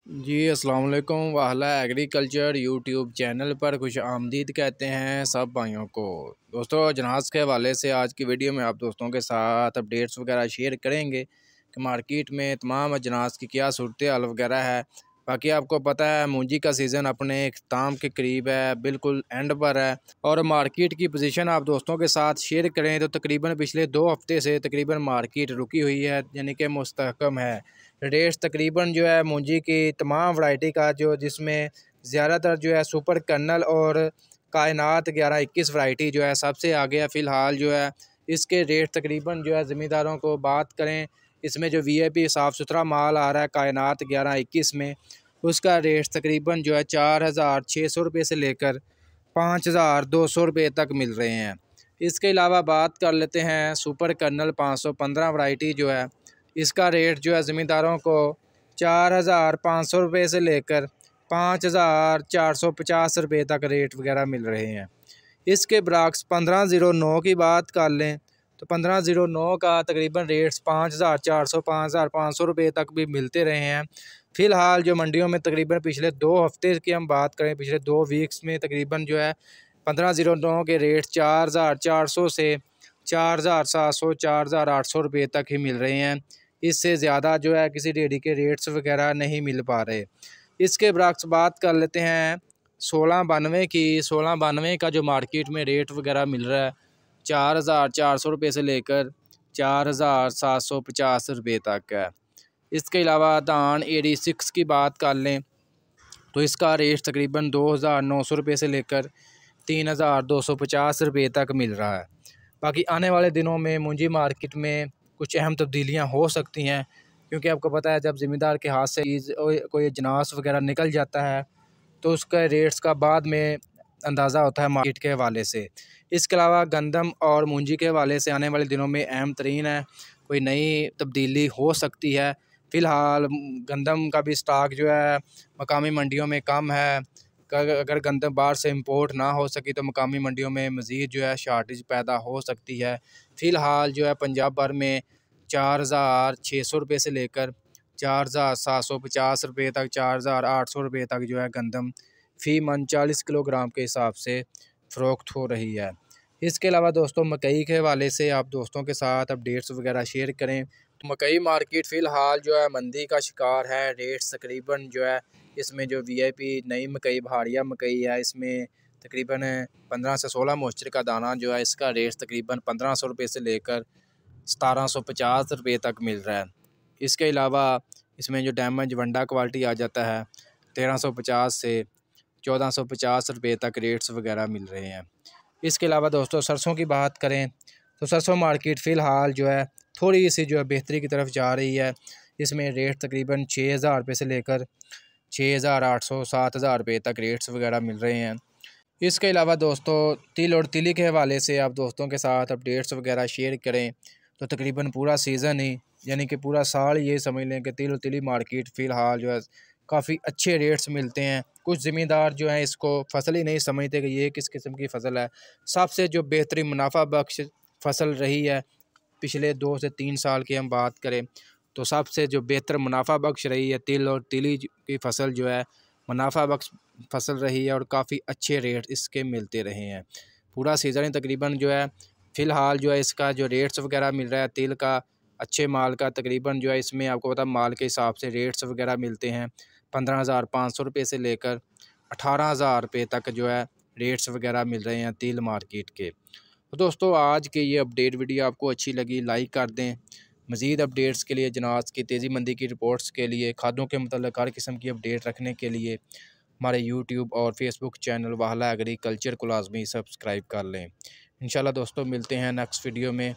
जी अस्सलाम वालेकुम। वाहला agriculture YouTube channel पर खुश आमदीद कहते हैं सब भाइयों को। दोस्तों जनाज़ के हवाले से आज की वीडियो में आप दोस्तों के साथ अपडेट्स वगैरह शेयर करेंगे कि मार्केट में तमाम अजनास की क्या सूरत हाल वगैरह है। बाकी आपको पता है मूंजी का सीज़न अपने अख्ताम के करीब है, बिल्कुल एंड पर है। और मार्केट की पोजीशन आप दोस्तों के साथ शेयर करें तो तकरीबन पिछले 2 हफ्ते से तकरीबन मार्केट रुकी हुई है, यानी कि मुस्तहकम है। रेट्स तकरीबन जो है मूंजी की तमाम वैरायटी का जिसमें ज़्यादातर जो है सुपर कर्नल और कायनात 11-21 वैरायटी जो है सबसे आगे है फ़िलहाल जो है। इसके रेट तकरीबन जो है ज़मींदारों को बात करें, इसमें जो वीआईपी साफ़ सुथरा माल आ रहा है कायनात 11-21 में, उसका रेट तकरीबन जो है 4,600 रुपये से लेकर 5,200 रुपये तक मिल रहे हैं। इसके अलावा बात कर लेते हैं सुपर कर्नल 515 वैरायटी जो है, इसका रेट जो है ज़मींदारों को 4,500 रुपये से लेकर 5,450 रुपये तक रेट वगैरह मिल रहे हैं। इसके बरक्स 1509 की बात कर लें तो 1509 का तकरीबन रेट्स 5,400 5,500 रुपये तक भी मिलते रहे हैं। फ़िलहाल जो मंडियों में तकरीबन पिछले 2 हफ्ते की हम बात करें, पिछले 2 वीक्स में तकरीबन जो है 1509 के रेट 4,400 से 4,700 4,800 रुपये तक ही मिल रहे हैं। इससे ज़्यादा जो है किसी डेयरी के रेट्स वगैरह नहीं मिल पा रहे। इसके बरक्स बात कर लेते हैं 1692 की। 1692 का जो मार्केट में रेट वगैरह मिल रहा है 4,400 रुपये से लेकर 4,750 रुपये तक है। इसके अलावा धान 86 की बात कर लें तो इसका रेट तकरीबन 2,900 रुपये से लेकर 3,250 रुपये तक मिल रहा है। बाकी आने वाले दिनों में मूंजी मार्केट में कुछ अहम तब्दीलियां हो सकती हैं, क्योंकि आपको पता है जब ज़मींदार के हाथ से कोई अजनास वगैरह निकल जाता है तो उसका रेट्स का बाद में अंदाज़ा होता है मार्केट के हवाले से। इसके अलावा गंदम और मूंजी के हवाले से आने वाले दिनों में अहम तरीन है, कोई नई तब्दीली हो सकती है। फ़िलहाल गंदम का भी स्टॉक जो है मकामी मंडियों में कम है। अगर गंदम बाहर से इंपोर्ट ना हो सकी तो मकामी मंडियों में मज़ीद जो है शॉर्टेज पैदा हो सकती है। फ़िलहाल जो है पंजाब भर में 4,600 रुपये से लेकर 4,750 रुपये तक, 4,800 रुपये तक जो है गंदम फ़ी मन 40 किलोग्राम के हिसाब से फ़रोख्त हो रही है। इसके अलावा दोस्तों मकई के हवाले से आप दोस्तों के साथ अपडेट्स वगैरह शेयर करें तो मकई मार्केट फ़िलहाल जो है मंदी का शिकार है। रेट्स तकरीबन जो है इसमें जो वीआईपी नई मकई भाड़िया मकई है, इसमें तकरीबन 15 से 16 मॉइस्चर का दाना जो है इसका रेट तकरीबन 1,500 रुपये से लेकर 1,750 रुपये तक मिल रहा है। इसके अलावा इसमें जो डैमेज वंडा क्वालिटी आ जाता है 1,350 से 1,450 रुपये तक रेट्स वगैरह मिल रहे हैं। इसके अलावा दोस्तों सरसों की बात करें तो सरसों मार्केट फ़िलहाल जो है थोड़ी सी जो है बेहतरी की तरफ जा रही है। इसमें रेट तकरीबन 6,000 रुपये से लेकर 6,800 7,000 रुपये तक रेट्स वगैरह मिल रहे हैं। इसके अलावा दोस्तों तिल और तिली के हवाले से आप दोस्तों के साथ अपडेट्स वगैरह शेयर करें तो तकरीबन पूरा सीज़न ही यानी कि पूरा साल ये समझ लें कि तिल और तिली मार्केट फ़िलहाल जो है काफ़ी अच्छे रेट्स मिलते हैं। कुछ ज़मींदार जो हैं इसको फसल ही नहीं समझते कि ये किस किस्म की फ़सल है। सबसे जो बेहतरीन मुनाफा बख्श फ़सल रही है पिछले 2 से 3 साल की हम बात करें तो सबसे जो बेहतर मुनाफा बख्श रही है तिल और तिली की फ़सल जो है मुनाफा बख्श फ़सल रही है और काफ़ी अच्छे रेट इसके मिलते रहे हैं। पूरा सीज़न ही तकरीबन जो है फ़िलहाल जो है इसका जो रेट्स वगैरह मिल रहा है तिल का अच्छे माल का तकरीबन जो है इसमें आपको पता माल के हिसाब से रेट्स वगैरह मिलते हैं 15,500 रुपये से लेकर 18,000 रुपये तक जो है रेट्स वगैरह मिल रहे हैं तिल मार्केट के। तो दोस्तों आज की ये अपडेट वीडियो आपको अच्छी लगी लाइक कर दें। मज़ीद अपडेट्स के लिए जनाज़ की तेज़ी मंदी की रिपोर्ट्स के लिए खादों के मतलब हर किस्म की अपडेट रखने के लिए हमारे यूट्यूब और फेसबुक चैनल वाहला एग्रीकल्चर को लाजमी सब्सक्राइब कर लें। इंशाल्लाह दोस्तों मिलते हैं नेक्स्ट वीडियो में।